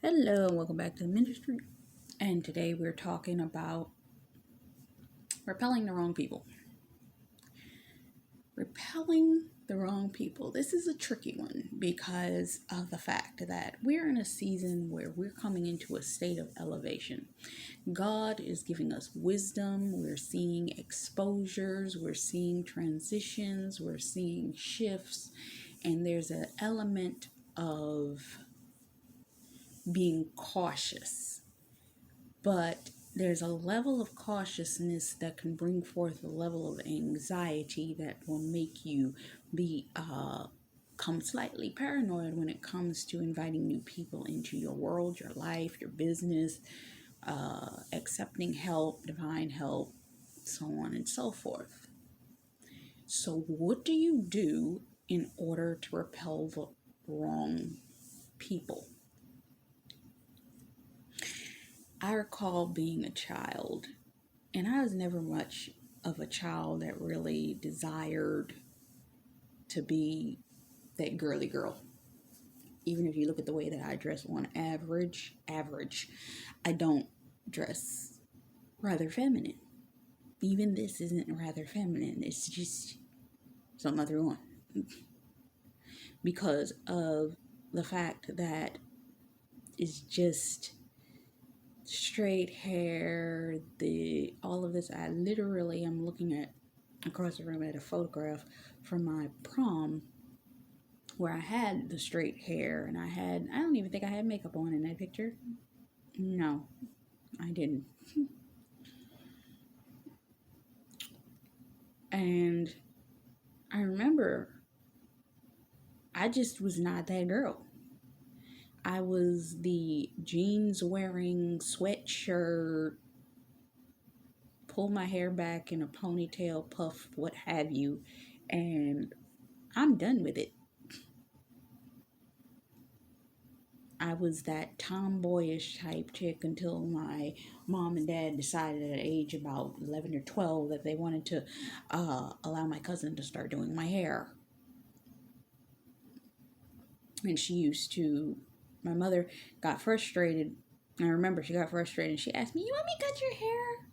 Hello, and welcome back to the ministry. And today we're talking about repelling the wrong people. Repelling the wrong people. This is a tricky one because of the fact that we're in a season where we're coming into a state of elevation. God is giving us wisdom. We're seeing exposures. We're seeing transitions. We're seeing shifts. And there's an element of being cautious. But there's a level of cautiousness that can bring forth a level of anxiety that will make you become slightly paranoid when it comes to inviting new people into your world, your life, your business, accepting help, divine help, so on and so forth. So what do you do in order to repel the wrong people? I recall being a child, and I was never much of a child that really desired to be that girly girl. Even if you look at the way that I dress on average, I don't dress rather feminine. Even this isn't rather feminine. It's just something I threw on because of the fact that it's just straight hair, all of this. I literally am looking at across the room at a photograph from my prom where I had the straight hair and I don't even think I had makeup on in that picture. No, I didn't. And I remember I just was not that girl. I was the jeans wearing, sweatshirt, pull my hair back in a ponytail, puff, what have you, and I'm done with it. I was that tomboyish type chick until my mom and dad decided at age about 11 or 12 that they wanted to allow my cousin to start doing my hair. And my mother got frustrated. I remember she got frustrated and she asked me, "You want me to cut your hair?"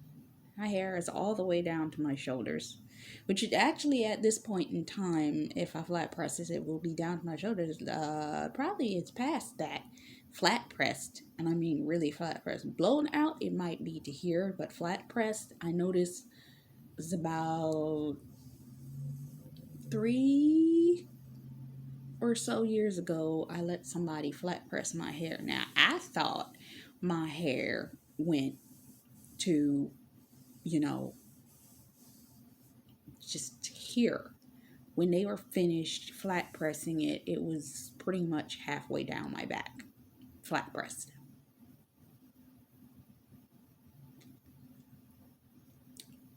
My hair is all the way down to my shoulders, which is actually at this point in time, if I flat press this, it will be down to my shoulders. Probably it's past that. Flat pressed, and I mean really flat pressed. Blown out, it might be to here, but flat pressed, I noticed was about 3 or so years ago. I let somebody flat press my hair. Now, I thought my hair went to, just here. When they were finished flat pressing it, it was pretty much halfway down my back, flat pressed.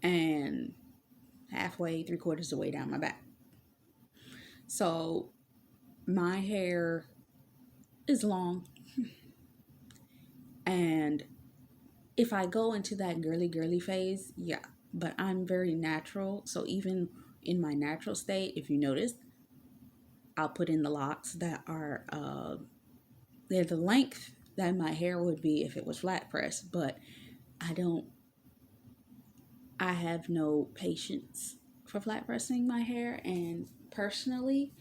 And halfway, 3/4 of the way down my back. So my hair is long. And if I go into that girly phase, yeah, but I'm very natural. So even in my natural state, if you notice, I'll put in the locks that are they're the length that my hair would be if it was flat pressed, but I have no patience for flat pressing my hair. And personally,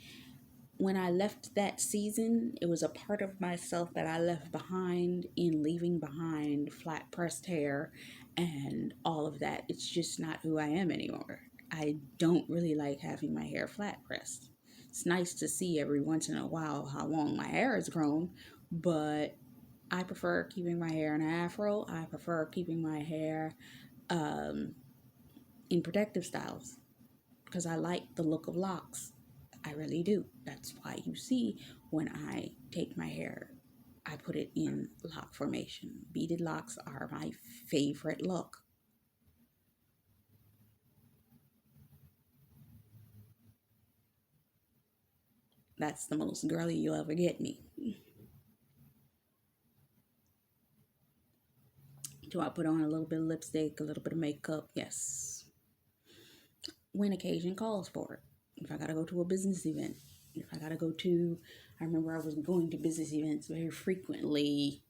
when I left that season, it was a part of myself that I left behind in leaving behind flat pressed hair and all of that. It's just not who I am anymore. I don't really like having my hair flat pressed. It's nice to see every once in a while how long my hair has grown, but I prefer keeping my hair in an afro. I prefer keeping my hair in protective styles because I like the look of locks. I really do. That's why you see when I take my hair, I put it in lock formation. Beaded locks are my favorite look. That's the most girly you'll ever get me. Do I put on a little bit of lipstick, a little bit of makeup? Yes. When occasion calls for it. If I gotta go to a business event, if I gotta go to, I remember I was going to business events very frequently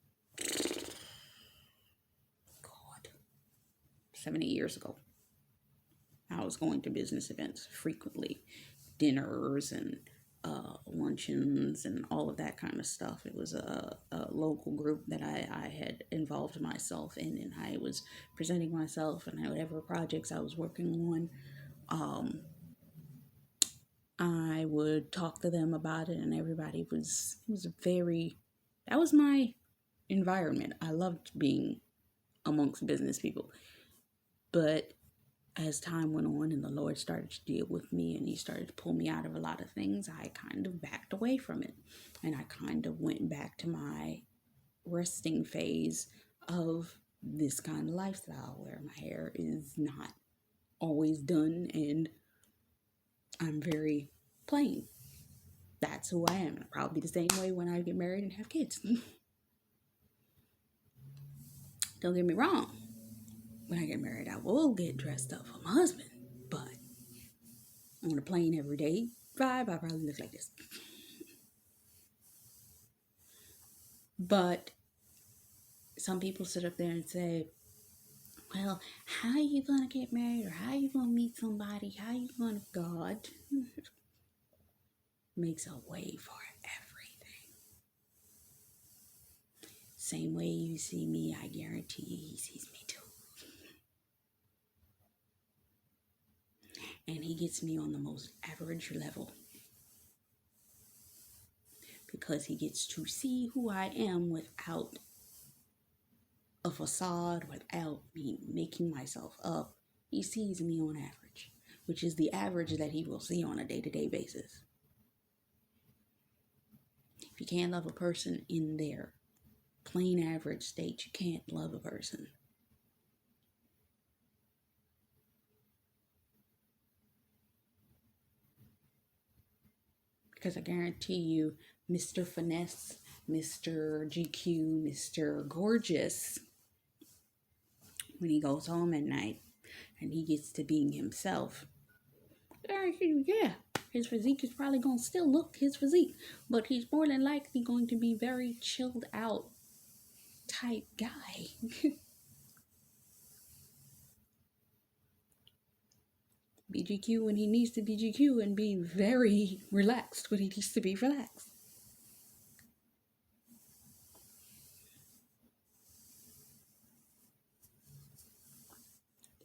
God, 70 years ago. I was going to business events frequently, dinners and luncheons and all of that kind of stuff. It was a local group that I had involved myself in, and I was presenting myself and whatever projects I was working on. I would talk to them about it, and everybody was very, that was my environment. I loved being amongst business people. But as time went on and the Lord started to deal with me and he started to pull me out of a lot of things, I kind of backed away from it. And I kind of went back to my resting phase of this kind of lifestyle where my hair is not always done and I'm very plain. That's who I am. I'll probably be the same way when I get married and have kids. Don't get me wrong. When I get married, I will get dressed up for my husband. But on a plain everyday vibe, I probably look like this. But some people sit up there and say, well, how are you going to get married? Or how are you going to meet somebody? How are you going to... God makes a way for everything. Same way you see me, I guarantee you he sees me too. And he gets me on the most average level. Because he gets to see who I am without a facade, without me making myself up. He sees me on average, which is the average that he will see on a day-to-day basis. If you can't love a person in their plain average state, you can't love a person. Because I guarantee you, Mr. Finesse, Mr. GQ, Mr. Gorgeous, when he goes home at night and he gets to being himself, yeah, his physique is probably going to still look his physique, but he's more than likely going to be very chilled out type guy. Be GQ when he needs to be GQ and be very relaxed when he needs to be relaxed.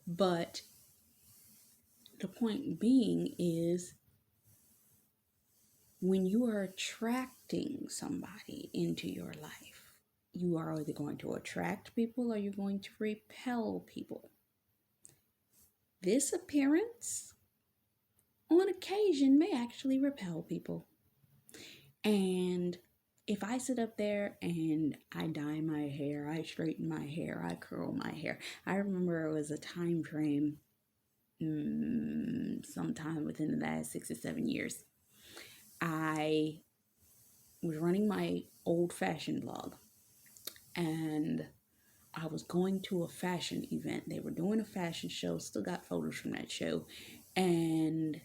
But the point being is, when you are attracting somebody into your life, you are either going to attract people or you're going to repel people. This appearance, on occasion, may actually repel people. And if I sit up there and I dye my hair, I straighten my hair, I curl my hair. I remember it was a time frame sometime within the last 6 or 7 years. I was running my old fashion blog and I was going to a fashion event. They were doing a fashion show, still got photos from that show, and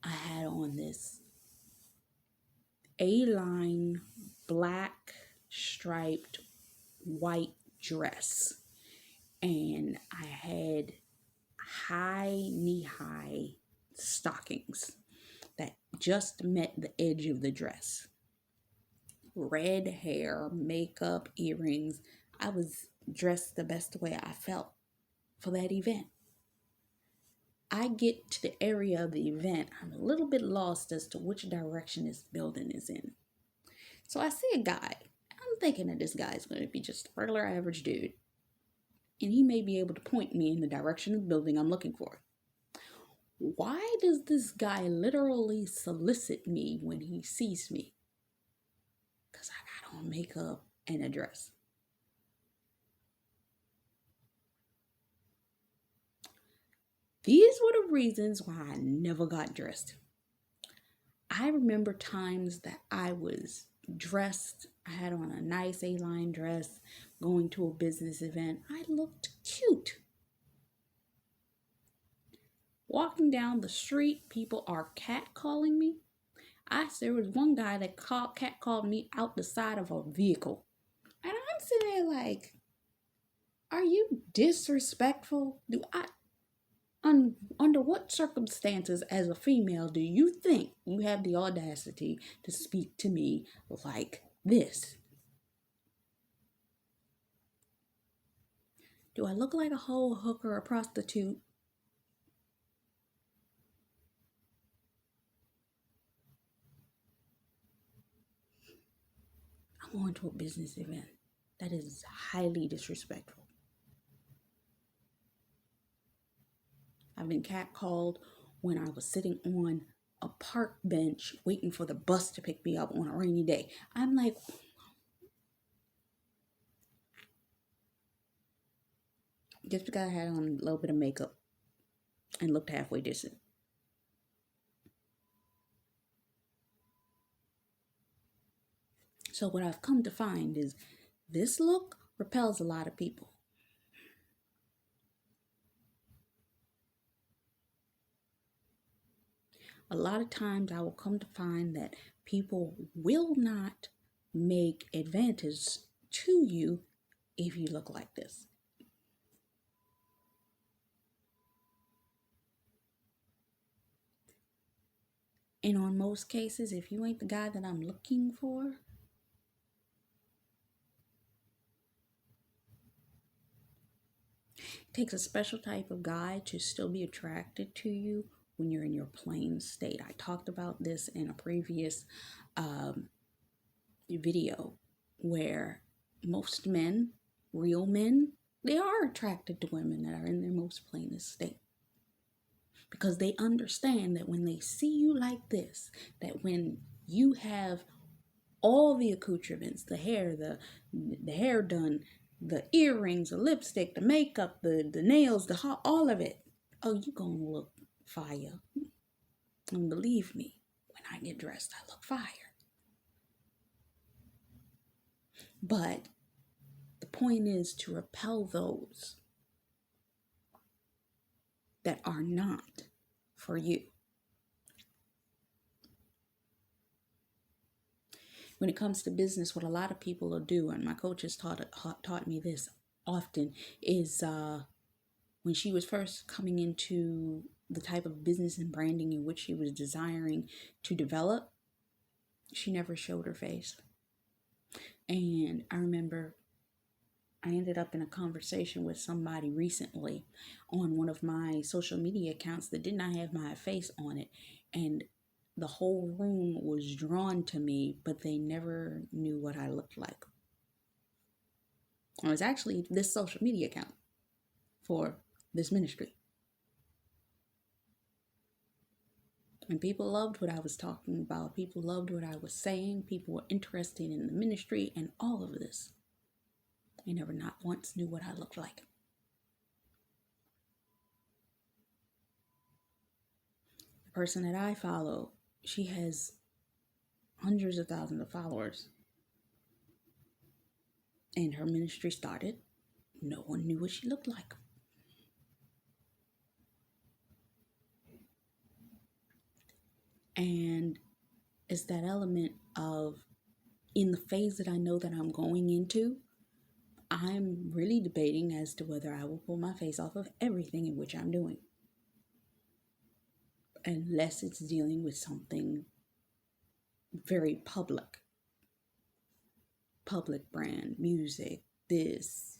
I had on this A-line black striped white dress, and I had high knee-high stockings that just met the edge of the dress. Red hair, makeup, earrings. I was dressed the best way I felt for that event. I get to the area of the event, I'm a little bit lost as to which direction this building is in. So I see a guy. I'm thinking that this guy is going to be just a regular average dude. And he may be able to point me in the direction of the building I'm looking for. Why does this guy literally solicit me when he sees me? Because I got on makeup and a dress. These were the reasons why I never got dressed. I remember times that I was dressed, I had on a nice A-line dress, going to a business event. I looked cute. Walking down the street, people are catcalling me. There was one guy that catcalled me out the side of a vehicle. And I'm sitting there like, are you disrespectful? Under what circumstances as a female do you think you have the audacity to speak to me like this? Do I look like a hoe, a hooker, a prostitute? I'm going to a business event. That is highly disrespectful. I've been catcalled when I was sitting on a park bench waiting for the bus to pick me up on a rainy day. I'm like, just because I had on a little bit of makeup and looked halfway decent. So what I've come to find is this look repels a lot of people. A lot of times I will come to find that people will not make advances to you if you look like this. And on most cases, if you ain't the guy that I'm looking for, it takes a special type of guy to still be attracted to you when you're in your plain state. I talked about this in a previous video where most men, real men, they are attracted to women that are in their most plainest state. Because they understand that when they see you like this, that when you have all the accoutrements, the hair, the hair done, the earrings, the lipstick, the makeup, the nails, all of it, oh, you gonna look fire. And believe me, when I get dressed, I look fire. But the point is to repel those that are not for you. When it comes to business, what a lot of people will do, and my coach has taught me this often, is when she was first coming into the type of business and branding in which she was desiring to develop, she never showed her face. And I remember I ended up in a conversation with somebody recently on one of my social media accounts that did not have my face on it. And the whole room was drawn to me, but they never knew what I looked like. It was actually this social media account for this ministry. And people loved what I was talking about. People loved what I was saying. People were interested in the ministry and all of this. They never not once knew what I looked like. The person that I follow, she has hundreds of thousands of followers. And her ministry started. No one knew what she looked like. And it's that element of, in the phase that I know that I'm going into, I'm really debating as to whether I will pull my face off of everything in which I'm doing. Unless it's dealing with something very public. Public brand, music, this.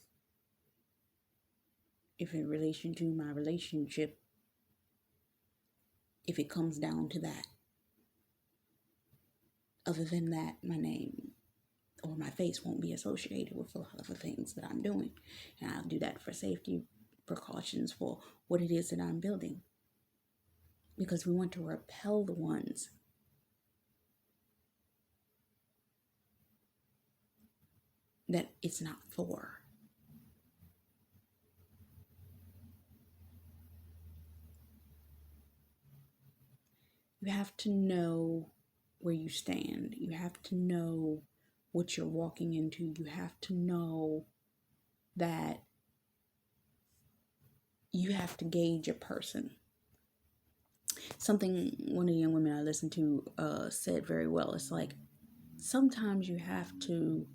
If in relation to my relationship, if it comes down to that. Other than that, my name or my face won't be associated with a lot of the things that I'm doing. And I'll do that for safety precautions for what it is that I'm building. Because we want to repel the ones that it's not for. You have to know where you stand. You have to know what you're walking into. You have to know that you have to gauge a person. Something one of the young women I listened to said very well. It's like, sometimes you have to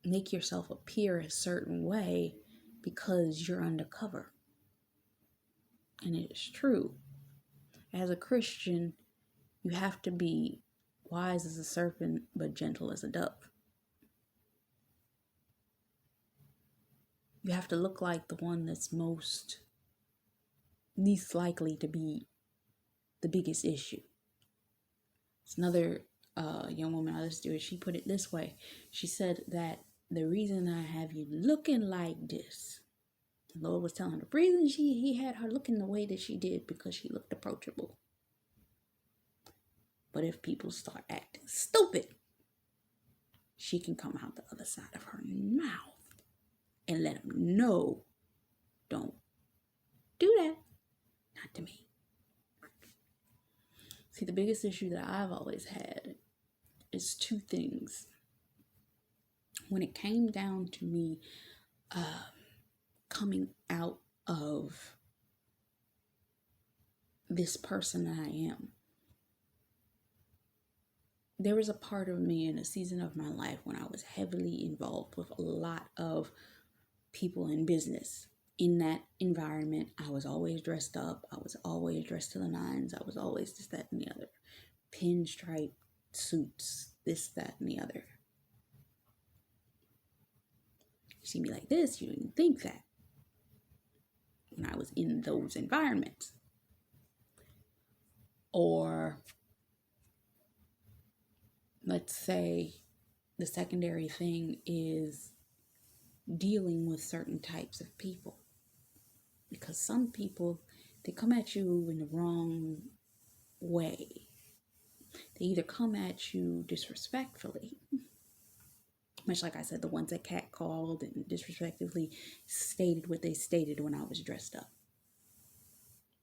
make yourself appear a certain way because you're undercover. And it is true. As a Christian, you have to be wise as a serpent, but gentle as a dove. You have to look like the one that's least likely to be the biggest issue. It's another young woman I listened to it. She put it this way. She said that the reason I have you looking like this, the Lord was telling her, the reason he had her looking the way that she did because she looked approachable. But if people start acting stupid, she can come out the other side of her mouth and let them know, don't do that. Not to me. See, the biggest issue that I've always had is two things. When it came down to me coming out of this person that I am, there was a part of me in a season of my life when I was heavily involved with a lot of people in business. In that environment, I was always dressed up. I was always dressed to the nines. I was always this, that, and the other. Pinstripe suits, this, that, and the other. You see me like this, you didn't think that when I was in those environments. Or let's say the secondary thing is dealing with certain types of people. Because some people, they come at you in the wrong way. They either come at you disrespectfully, much like I said, the ones that catcalled and disrespectfully stated what they stated when I was dressed up.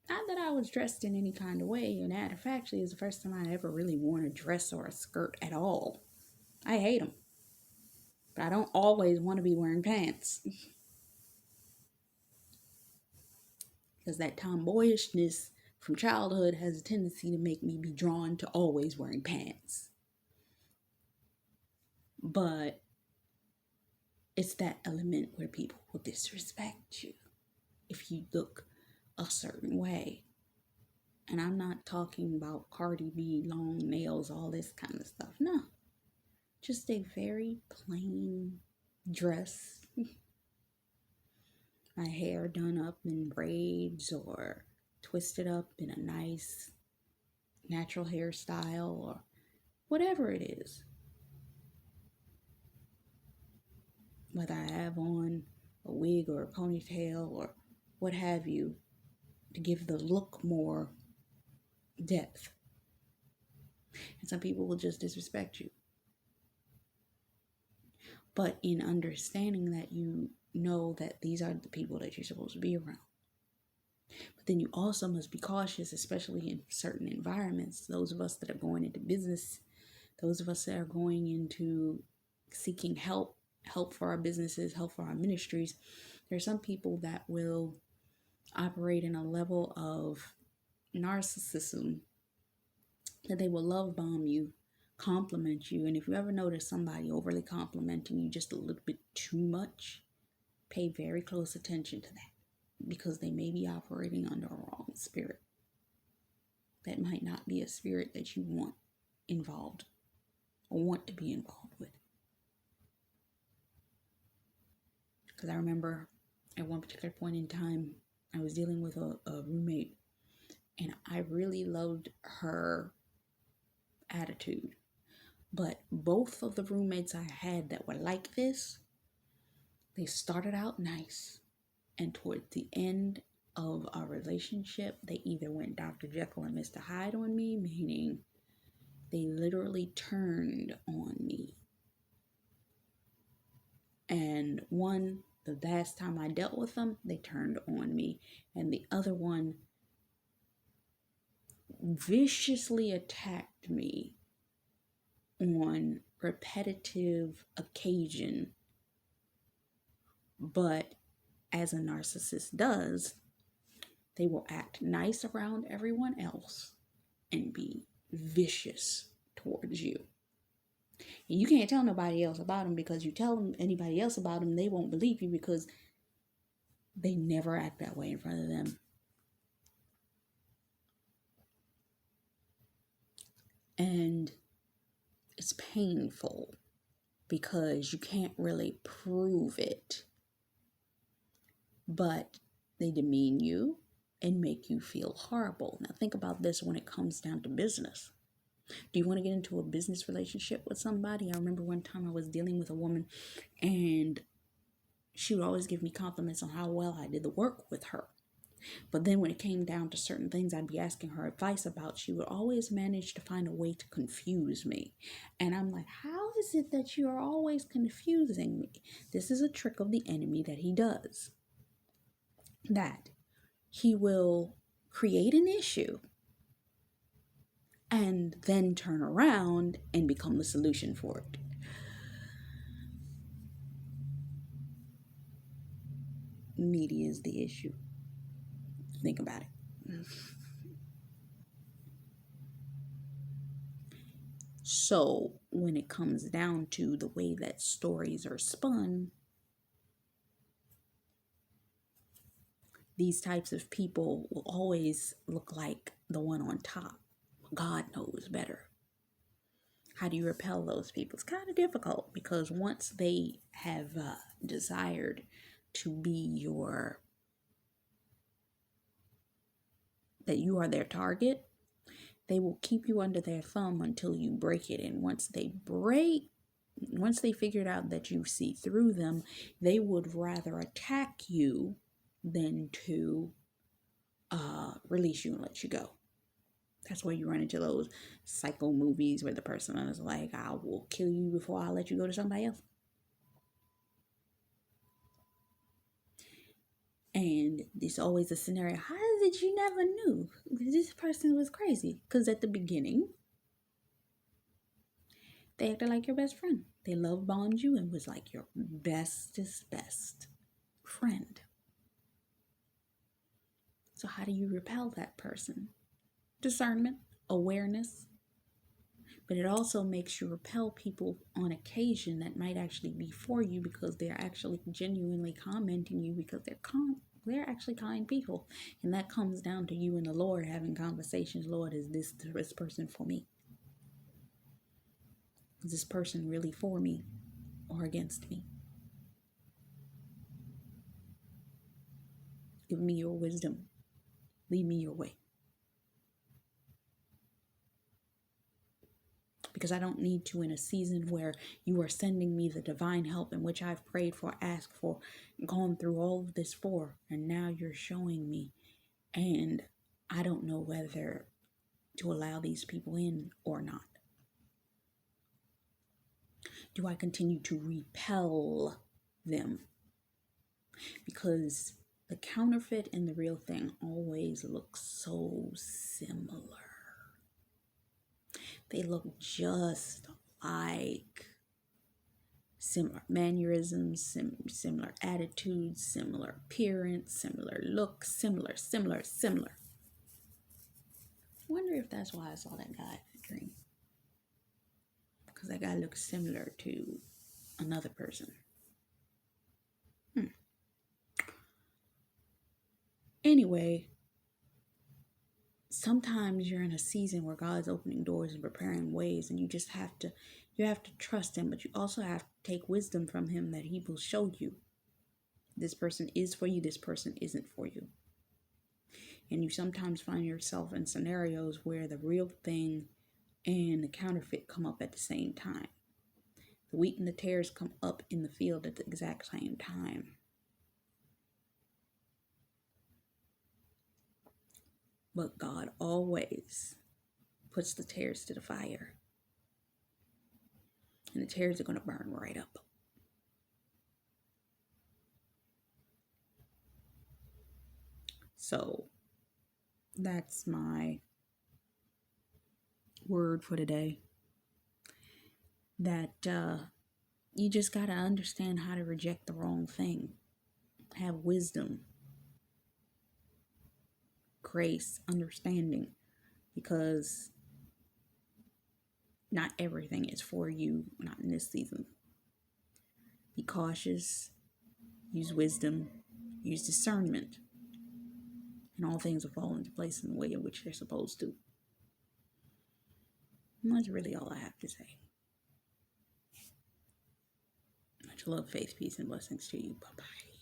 Not that I was dressed in any kind of way, and that actually is the first time I ever really worn a dress or a skirt at all. I hate them. But I don't always want to be wearing pants. Because that tomboyishness from childhood has a tendency to make me be drawn to always wearing pants. But it's that element where people will disrespect you if you look a certain way. And I'm not talking about Cardi B, long nails, all this kind of stuff. No. Just a very plain dress. My hair done up in braids or twisted up in a nice natural hairstyle or whatever it is. Whether I have on a wig or a ponytail or what have you, to give the look more depth. And some people will just disrespect you. But in understanding that, you know that these are the people that you're supposed to be around. But then you also must be cautious, especially in certain environments. Those of us that are going into business, those of us that are going into seeking help for our businesses, help for our ministries. There are some people that will operate in a level of narcissism that they will love bomb you, compliment you. And if you ever notice somebody overly complimenting you just a little bit too much, pay very close attention to that, because they may be operating under a wrong spirit. That might not be a spirit that you want involved or want to be involved with. Because I remember at one particular point in time, I was dealing with a roommate, and I really loved her attitude. But both of the roommates I had that were like this, they started out nice, and toward the end of our relationship, they either went Dr. Jekyll and Mr. Hyde on me, meaning they literally turned on me. And one, the last time I dealt with them, they turned on me. And the other one viciously attacked me on repetitive occasion. But as a narcissist does, they will act nice around everyone else and be vicious towards you. And you can't tell nobody else about them, because you tell them anybody else about them, they won't believe you because they never act that way in front of them. And it's painful because you can't really prove it, but they demean you and make you feel horrible. Now think about this when it comes down to business. Do you want to get into a business relationship with somebody? I remember one time I was dealing with a woman, and she would always give me compliments on how well I did the work with her. But then when it came down to certain things I'd be asking her advice about, she would always manage to find a way to confuse me. And I'm like, how is it that you're always confusing me? This is a trick of the enemy that he does. That he will create an issue and then turn around and become the solution for it. Media is the issue. Think about it. So when it comes down to the way that stories are spun, these types of people will always look like the one on top. God knows better. How do you repel those people? It's kind of difficult, because once they have desired to be that you are their target, they will keep you under their thumb until you break it. And once they figured out that you see through them, they would rather attack you than to release you and let you go. That's where you run into those psycho movies where the person is like, I will kill you before I let you go to somebody else. And there's always a scenario. How is it you never knew this person was crazy? Because at the beginning, they acted like your best friend. They love bombed you and was like your bestest best friend. So how do you repel that person? Discernment, awareness. But it also makes you repel people on occasion that might actually be for you, because they're actually genuinely commenting you, because they're actually kind people. And that comes down to you and the Lord having conversations. Lord, is this person for me? Is this person really for me or against me? Give me your wisdom. Lead me your way. Because I don't need to, in a season where you are sending me the divine help in which I've prayed for, asked for, gone through all of this for, and now you're showing me, and I don't know whether to allow these people in or not. Do I continue to repel them? Because the counterfeit and the real thing always look so similar. They look just like similar mannerisms, similar attitudes, similar appearance, similar looks, similar. I wonder if that's why I saw that guy in the dream. Because that guy looks similar to another person. Anyway, sometimes you're in a season where God's opening doors and preparing ways, and you have to trust him, but you also have to take wisdom from him that he will show you this person is for you, this person isn't for you. And you sometimes find yourself in scenarios where the real thing and the counterfeit come up at the same time. The wheat and the tares come up in the field at the exact same time. But God always puts the tares to the fire. And the tares are going to burn right up. So that's my word for today. That you just got to understand how to reject the wrong thing. Have wisdom, grace, understanding. Because Not everything is for you, not in this season. Be cautious, use wisdom, use discernment, and all things will fall into place in the way in which they're supposed to. And that's really all I have to say. Much love, faith, peace, and blessings to you. Bye-bye.